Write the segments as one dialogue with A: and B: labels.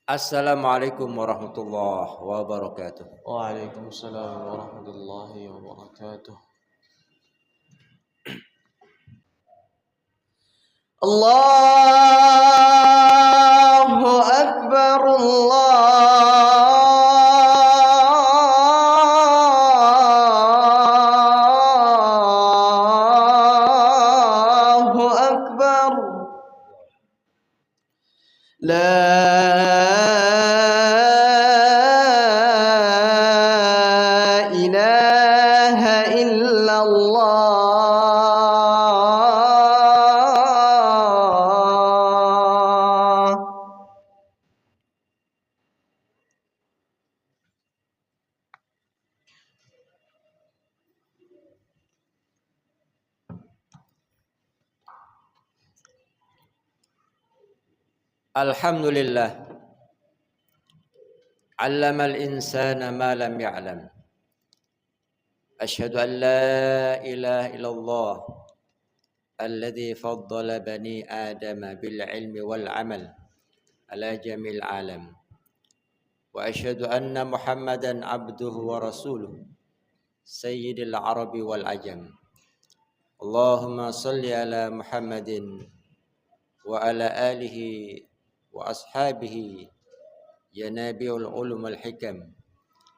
A: Assalamualaikum warahmatullahi wabarakatuh.
B: Waalaikumsalam warahmatullahi wabarakatuh. Allahu Akbar, Allahu Akbar. La ilaha illallah.
A: Alhamdulillah. Allamal insana ma lam ya'lam. Asyhadu an la ilaha illallah alladzi faddala bani adama bil ilmi wal amal ala jamil alam. Wa asyhadu anna Muhammadan abduhu wa rasuluh sayyidil arabi wal ajam. Allahumma salli ala Muhammadin wa ala alihi wa ashabihi ya nabiul ulum wal hikam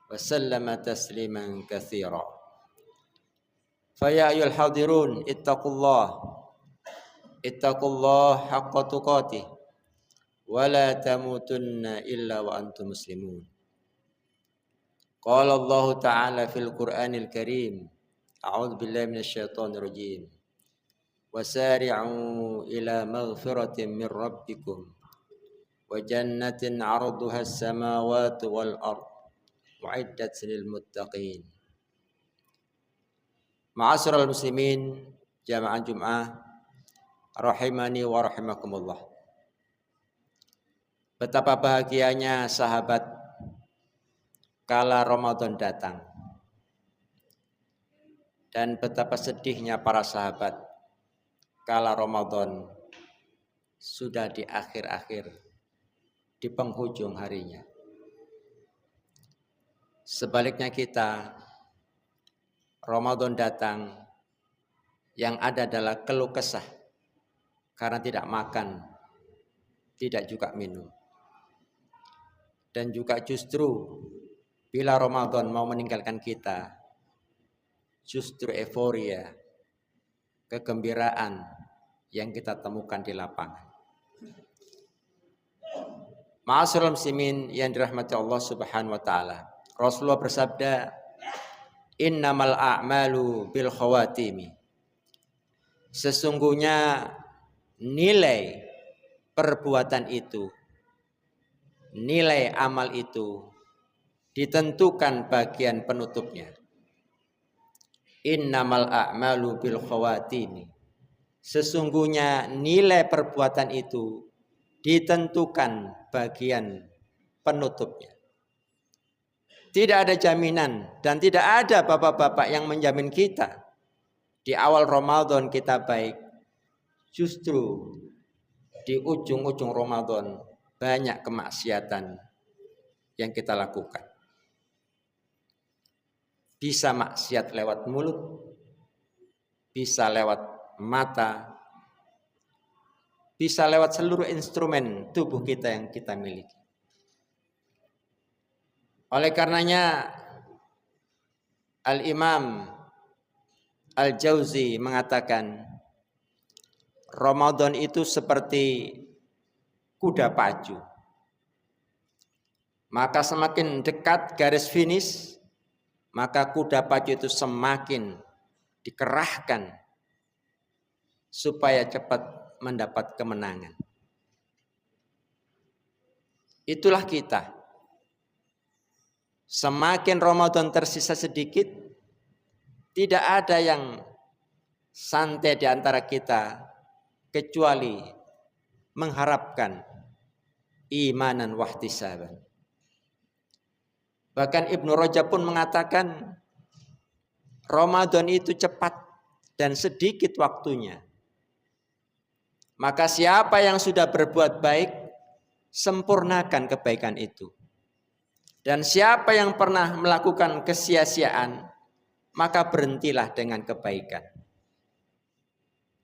A: wa sallama tasliman katsira. Fa ya ayyuhal hadirun ittaqullah haqqa tuqatih wa la tamutunna illa wa antum muslimun. Qala Allah ta'ala fil Qur'anil Karim. A'udzu billahi minasyaitonir rajim. Wasari'u ila maghfiratin min rabbikum wa jannatin 'arduha as-samawati wal ard u'iddat lil muttaqin. Ma'asyiral muslimin, jamaah Jumat rahimani wa rahimakumullah. Betapa bahagianya sahabat kala Ramadan datang, dan betapa sedihnya para sahabat kala Ramadan sudah di akhir-akhir, di penghujung harinya. Sebaliknya kita, Ramadan datang, yang ada adalah keluh kesah karena tidak makan, tidak juga minum. Dan juga justru bila Ramadan mau meninggalkan kita, justru euforia, kegembiraan yang kita temukan di lapangan. Ma'asyiral muslimin yang dirahmati Allah Subhanahu wa taala. Rasulullah bersabda, "Innamal a'malu bil khawatimi." Sesungguhnya nilai perbuatan itu, nilai amal itu ditentukan bagian penutupnya. Innamal a'malu bil khawatimi. Sesungguhnya nilai perbuatan itu ditentukan bagian penutupnya. Tidak ada jaminan dan tidak ada bapak-bapak yang menjamin kita di awal Ramadan kita baik. Justru di ujung-ujung Ramadan banyak kemaksiatan yang kita lakukan. Bisa maksiat lewat mulut, bisa lewat mata, bisa lewat seluruh instrumen tubuh kita yang kita miliki. Oleh karenanya Al-Imam Al-Jauzi mengatakan, Ramadan itu seperti kuda pacu. Maka semakin dekat garis finish, maka kuda pacu itu semakin dikerahkan supaya cepat mendapat kemenangan. Itulah kita. Semakin Ramadan tersisa sedikit, tidak ada yang santai di antara kita kecuali mengharapkan imanan wahtisaban. Bahkan Ibnu Rajab pun mengatakan Ramadan itu cepat dan sedikit waktunya. Maka siapa yang sudah berbuat baik, sempurnakan kebaikan itu. Dan siapa yang pernah melakukan kesia-siaan, maka berhentilah dengan kebaikan.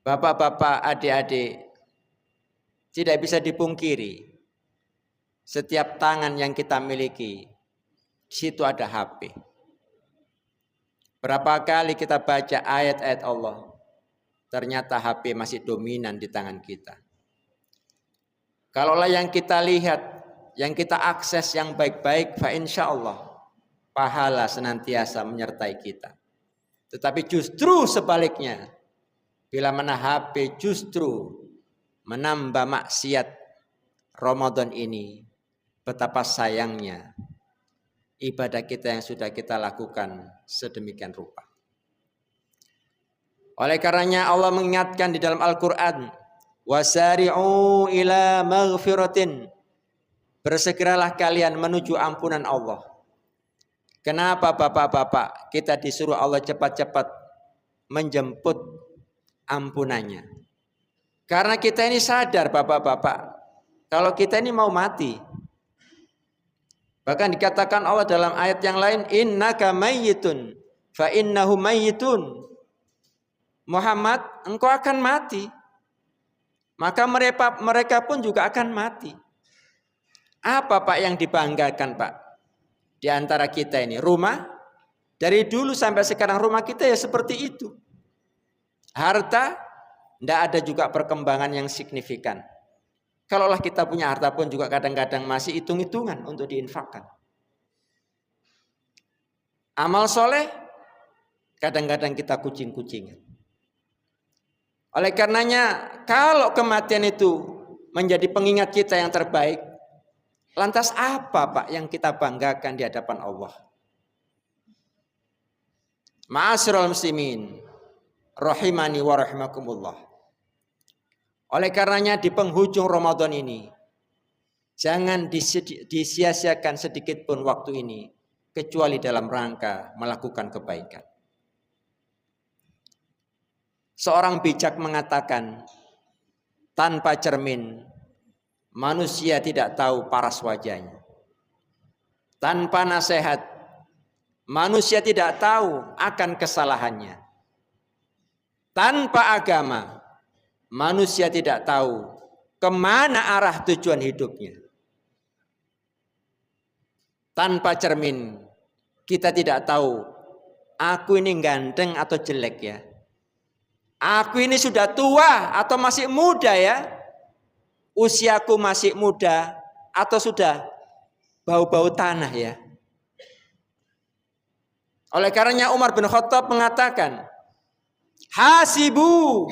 A: Bapak-bapak, adik-adik, tidak bisa dipungkiri, setiap tangan yang kita miliki, di situ ada HP. Berapa kali kita baca ayat-ayat Allah, ternyata HP masih dominan di tangan kita. Kalaulah yang kita lihat, yang kita akses yang baik-baik, fa insya Allah pahala senantiasa menyertai kita. Tetapi justru sebaliknya, bila mana HP justru menambah maksiat Ramadan ini, betapa sayangnya ibadah kita yang sudah kita lakukan sedemikian rupa. Oleh karenanya Allah mengingatkan di dalam Al-Quran, wasari'u ila maghfiratin, bersegeralah kalian menuju ampunan Allah. Kenapa bapak-bapak kita disuruh Allah cepat-cepat menjemput ampunannya? Karena kita ini sadar bapak-bapak, kalau kita ini mau mati. Bahkan dikatakan Allah dalam ayat yang lain, innaka mayyitun fa innahum mayyitun. Muhammad, engkau akan mati. Maka mereka pun juga akan mati. Apa Pak yang dibanggakan Pak? Di antara kita ini, rumah. Dari dulu sampai sekarang rumah kita ya seperti itu. Harta, tidak ada juga perkembangan yang signifikan. Kalaulah kita punya harta pun juga kadang-kadang masih hitung-hitungan untuk diinfakkan. Amal soleh, kadang-kadang kita kucing-kucingan. Oleh karenanya, kalau kematian itu menjadi pengingat kita yang terbaik, lantas apa Pak yang kita banggakan di hadapan Allah? Ma'asyiral muslimin, rahimani wa rahimakumullah. Oleh karenanya di penghujung Ramadan ini, jangan disia-siakan sedikit pun waktu ini, kecuali dalam rangka melakukan kebaikan. Seorang bijak mengatakan, tanpa cermin, manusia tidak tahu paras wajahnya. Tanpa nasihat, manusia tidak tahu akan kesalahannya. Tanpa agama, manusia tidak tahu kemana arah tujuan hidupnya. Tanpa cermin, kita tidak tahu, aku ini ganteng atau jelek ya. Aku ini sudah tua atau masih muda ya. Usiaku masih muda atau sudah bau-bau tanah ya. Oleh karenanya Umar bin Khattab mengatakan, hasibu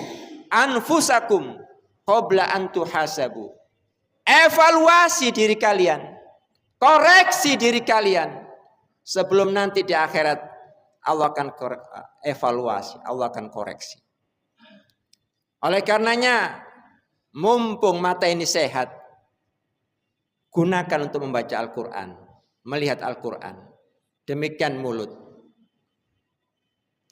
A: anfusakum qabla an tuhasabu. Evaluasi diri kalian, koreksi diri kalian sebelum nanti di akhirat Allah akan evaluasi, Allah akan koreksi. Oleh karenanya mumpung mata ini sehat, gunakan untuk membaca Al-Quran, melihat Al-Quran. Demikian mulut.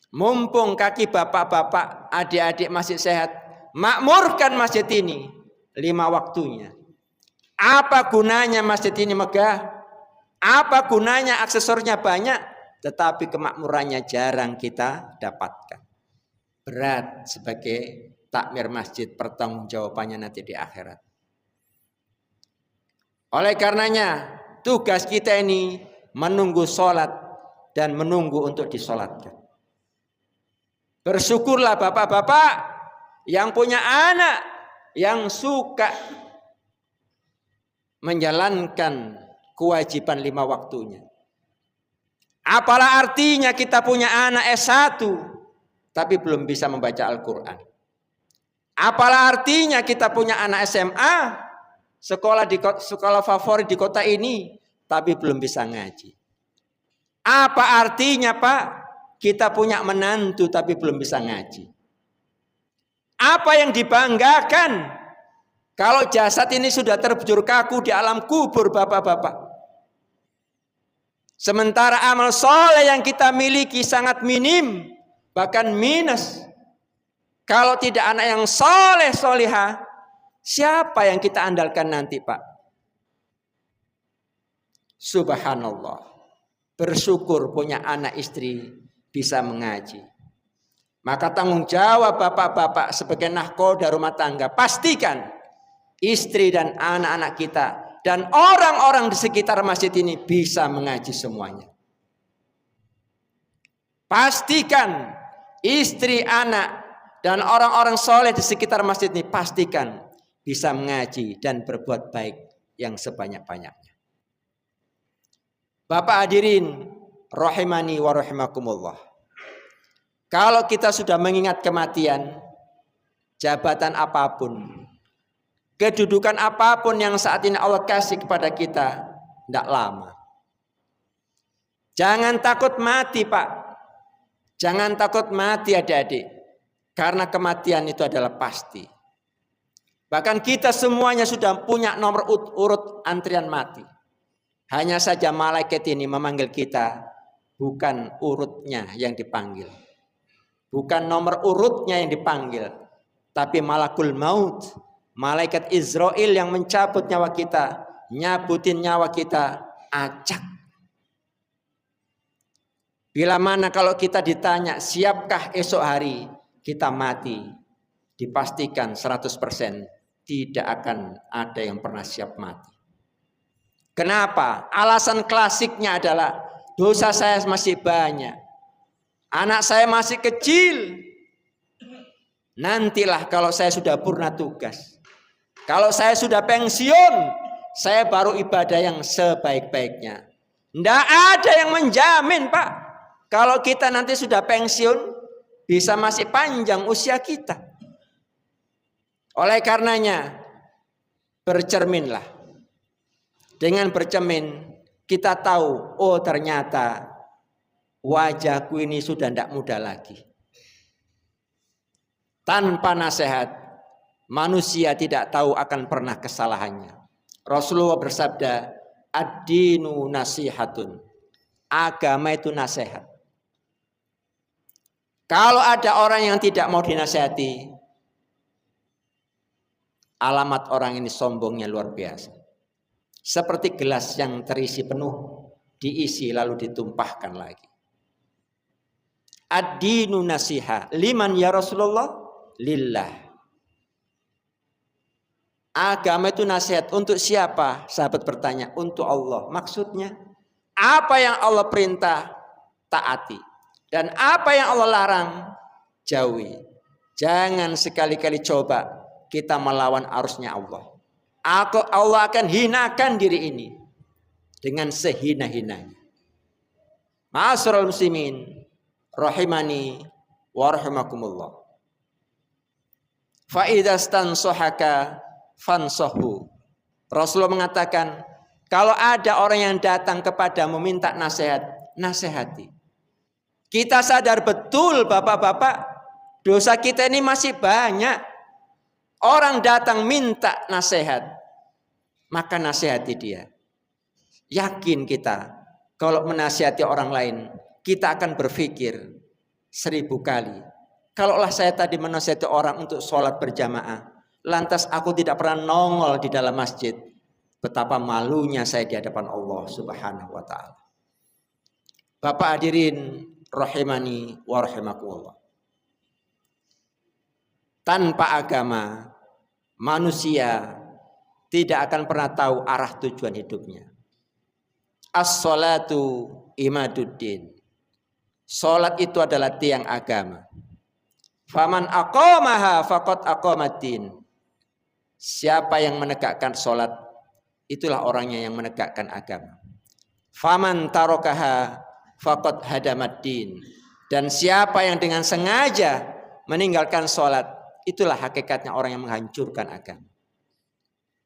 A: Mumpung kaki bapak-bapak, adik-adik masih sehat, makmurkan masjid ini 5 waktunya. Apa gunanya masjid ini megah? Apa gunanya aksesornya banyak? Tetapi kemakmurannya jarang kita dapatkan. Berat sebagai takmir masjid, pertanggungjawabannya nanti di akhirat. Oleh karenanya tugas kita ini menunggu sholat dan menunggu untuk disolatkan. Bersyukurlah bapak-bapak yang punya anak yang suka menjalankan kewajiban 5 waktunya. Apalah artinya kita punya anak S1 tapi belum bisa membaca Al-Quran. Apalah artinya kita punya anak SMA, sekolah favorit di kota ini, tapi belum bisa ngaji. Apa artinya Pak? Kita punya menantu tapi belum bisa ngaji. Apa yang dibanggakan kalau jasad ini sudah terbujur kaku di alam kubur bapak-bapak? Sementara amal soleh yang kita miliki sangat minim, bahkan minus. Kalau tidak anak yang soleh solihah, siapa yang kita andalkan nanti Pak? Subhanallah. Bersyukur punya anak istri bisa mengaji. Maka tanggung jawab bapak-bapak sebagai nahkoda rumah tangga, pastikan istri dan anak-anak kita dan orang-orang di sekitar masjid ini bisa mengaji semuanya. Pastikan istri, anak, dan orang-orang soleh di sekitar masjid ini pastikan bisa mengaji dan berbuat baik yang sebanyak-banyaknya. Bapak hadirin rahimani wa rahimakumullah. Kalau kita sudah mengingat kematian, jabatan apapun, kedudukan apapun yang saat ini Allah kasih kepada kita, tidak lama. Jangan takut mati, Pak. Jangan takut mati, adik-adik. Karena kematian itu adalah pasti. Bahkan kita semuanya sudah punya nomor urut antrian mati. Hanya saja malaikat ini memanggil kita, bukan urutnya yang dipanggil. Bukan nomor urutnya yang dipanggil, tapi malakul maut, malaikat Israel yang mencabut nyawa kita, nyabutin nyawa kita, acak. Bila mana kalau kita ditanya, siapkah esok hari kita mati? Dipastikan 100% tidak akan ada yang pernah siap mati. Kenapa? Alasan klasiknya adalah dosa saya masih banyak. Anak saya masih kecil. Nantilah kalau saya sudah purna tugas. Kalau saya sudah pensiun, saya baru ibadah yang sebaik-baiknya. Tidak ada yang menjamin, Pak. Kalau kita nanti sudah pensiun, bisa masih panjang usia kita. Oleh karenanya, bercerminlah. Dengan bercermin, kita tahu, oh ternyata wajahku ini sudah tidak muda lagi. Tanpa nasihat, manusia tidak tahu akan pernah kesalahannya. Rasulullah bersabda, ad-dinu nasihatun. Agama itu nasihat. Kalau ada orang yang tidak mau dinasihati, alamat orang ini sombongnya luar biasa. Seperti gelas yang terisi penuh, diisi lalu ditumpahkan lagi. Ad-dinu nasiha. Liman ya Rasulullah? Lillah. Agama itu nasihat. Untuk siapa? Sahabat bertanya. Untuk Allah. Maksudnya, apa yang Allah perintah, taati. Dan apa yang Allah larang, jauhi. Jangan sekali-kali coba kita melawan arusnya Allah. Allah akan hinakan diri ini dengan sehina-hinanya. Ma'asyiral muslimin rahimani wa rahimakumullah. Fa idza stansuhaka fansahu. Rasulullah mengatakan, kalau ada orang yang datang kepadamu minta nasihat, nasihati. Kita sadar betul Bapak-bapak, dosa kita ini masih banyak. Orang datang minta nasihat, maka nasihati dia. Yakin kita, kalau menasihati orang lain, kita akan berpikir 1000 kali. Kalaulah saya tadi menasihati orang untuk sholat berjamaah, lantas aku tidak pernah nongol di dalam masjid, betapa malunya saya di hadapan Allah Subhanahu wa ta'ala. Bapak hadirin rahimani wa rahimakumullah. Tanpa agama, manusia tidak akan pernah tahu arah tujuan hidupnya. As-salatu imaduddin. Salat itu adalah tiang agama. Faman aqamaha faqad aqamaddin. Siapa yang menegakkan salat, itulah orangnya yang menegakkan agama. Faman tarakaha faqad hadamaddin. Dan siapa yang dengan sengaja meninggalkan salat, itulah hakikatnya orang yang menghancurkan agama.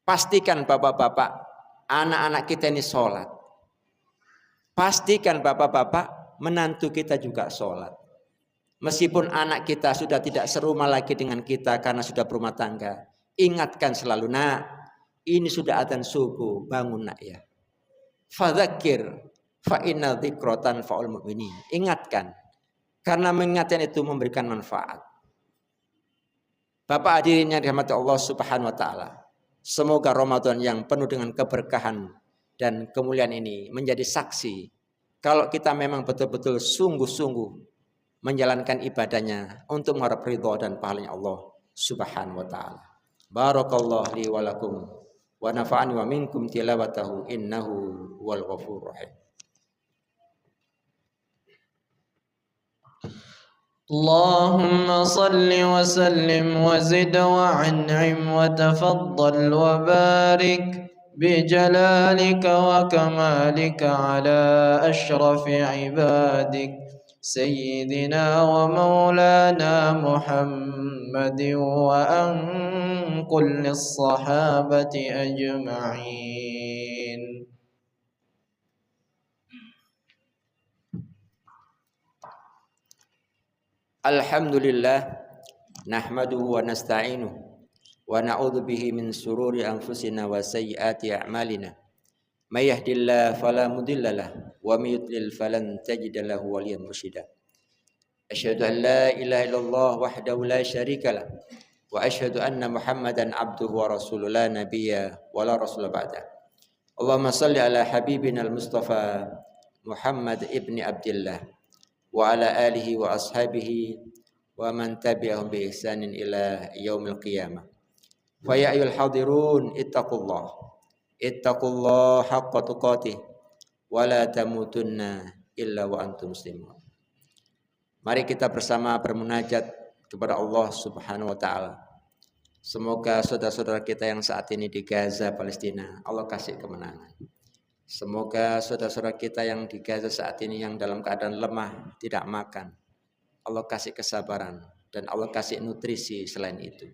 A: Pastikan bapak-bapak, anak-anak kita ini sholat. Pastikan bapak-bapak, menantu kita juga sholat. Meskipun anak kita sudah tidak serumah lagi dengan kita karena sudah berumah tangga, ingatkan selalu, nak, ini sudah adzan subuh, bangun nak ya. Fadzakir fa inna dzikratan fa'ul mu'minin. Ingatkan, karena mengingatkan itu memberikan manfaat. Bapak hadirin yang dirahmati Allah Subhanahu wa taala. Semoga Ramadan yang penuh dengan keberkahan dan kemuliaan ini menjadi saksi kalau kita memang betul-betul sungguh-sungguh menjalankan ibadahnya untuk mengharap ridha dan pahalanya Allah Subhanahu wa taala. Barakallahu li wa lakum wa nafa'ani wa minkum tilawatahu innahu wal ghafurur rahim.
B: اللهم صل وسلم وزد وعنعم وتفضل وبارك بجلالك وكمالك على أشرف عبادك سيدنا ومولانا محمد وأن كل الصحابة أجمعين.
A: Alhamdulillah nahmaduhu wa nasta'inuhu wa na'udzu bihi min sururi anfusina wa sayyiati a'malina. May yahdihillahu fala mudilla lahu wa may yudlil falan tajida lahu waliyyan mursyida. Asyhadu an la ilaha illallah wahdahu la syarika lah wa asyhadu anna Muhammadan abduhu wa rasuluhu la nabiyya wa la rasula ba'da. Allahumma shalli ala habibina al-Mustafa Muhammad ibni Abdillah wa ala alihi wa ashabihi wa man tabi'ahum bi ihsanin ila yaumil qiyamah. Fa ya ayyuhal hadirun ittaqullah haqqa tuqatih wa la tamutunna illa wa antum muslimun. Mari kita bersama bermunajat kepada Allah Subhanahu wa taala. Semoga saudara-saudara kita yang saat ini di Gaza, Palestina, Allah kasih kemenangan. Semoga saudara-saudara kita yang di Gaza saat ini yang dalam keadaan lemah, tidak makan, Allah kasih kesabaran dan Allah kasih nutrisi selain itu.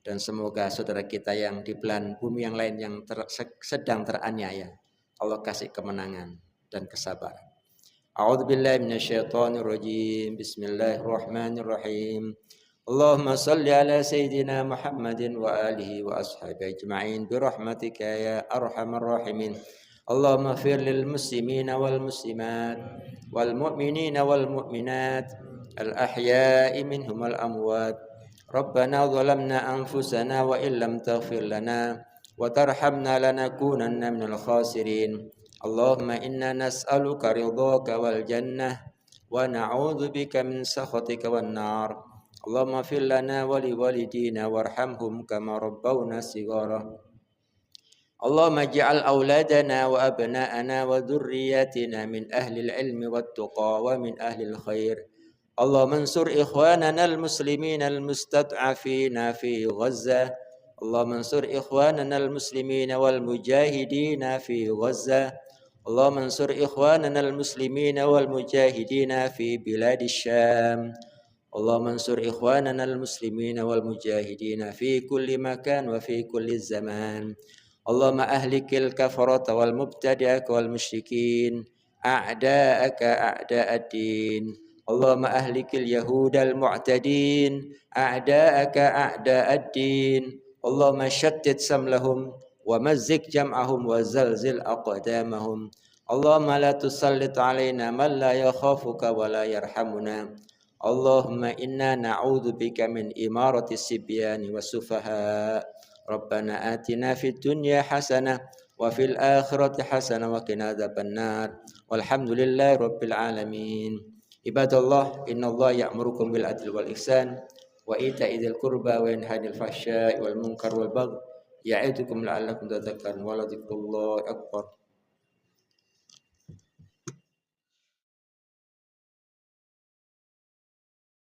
A: Dan semoga saudara kita yang di belahan bumi yang lain yang sedang teraniaya, Allah kasih kemenangan dan kesabaran. A'udzubillahi minasyaitonirrajim. Bismillahirrahmanirrahim. Allahumma salli ala sayyidina Muhammadin wa alihi wa ashabihi ajma'in birahmatika ya arhamar rahimin. Allahumma fir lil muslimina wal muslimat wal mu'minina wal mu'minat al ahya'i minhum wal amwat. Rabbana zalamna anfusana wa illam taghfir lana wa tarhamna lanakunanna minal khasirin. Allahumma inna nas'aluka ridhaka wal jannah wa na'udzu bika min sakhatika wan nar. Allahumma fir lana wa li walidina warhamhum kama rabbawna shighara. Allahumma ij'al auladana wa abna'ana wa dhurriyyatina min ahli al-ilmi wat-tuqa wa min ahli al-khair. Allahumma ansur ikhwanana al-muslimina al-mustad'afina fi Gaza. Allahumma ansur ikhwanana al-muslimina wal mujahidina fi Gaza. Allahumma ansur ikhwanana al-muslimina wal mujahidina fi biladi Syam. Allahumma ansur ikhwanana al-muslimina wal mujahidina fi kulli makan wa fi kulli zaman. Allahumma ahlikil kafarata wal mubtadi'aka wal musyrikin a'da'aka a'da'ad-din. Allahumma ahlikil yahudal mu'tadin a'da'aka a'da'ad-din. Allahumma shattit samlahum wa mazzik jam'ahum wa zalzil aqdamahum. Allahumma la tusallit alaina man la yakhafuka wa la yarhamuna. Allahumma inna na'udzu bika min imarati sibyani wa sufaha. Rabbana atina fid dunya hasanah wa fil akhirati hasanah wa qina adzabannar. Walhamdulillahi rabbil alamin. Ibadallah, innallaha ya'murukum bil adli wal ihsan wa ita'i dzil qurba wa yanha 'anil fahsya'i wal munkar wal baghi ya'idukum la'allakum tadhakkarun wa la dzikrullahi akbar.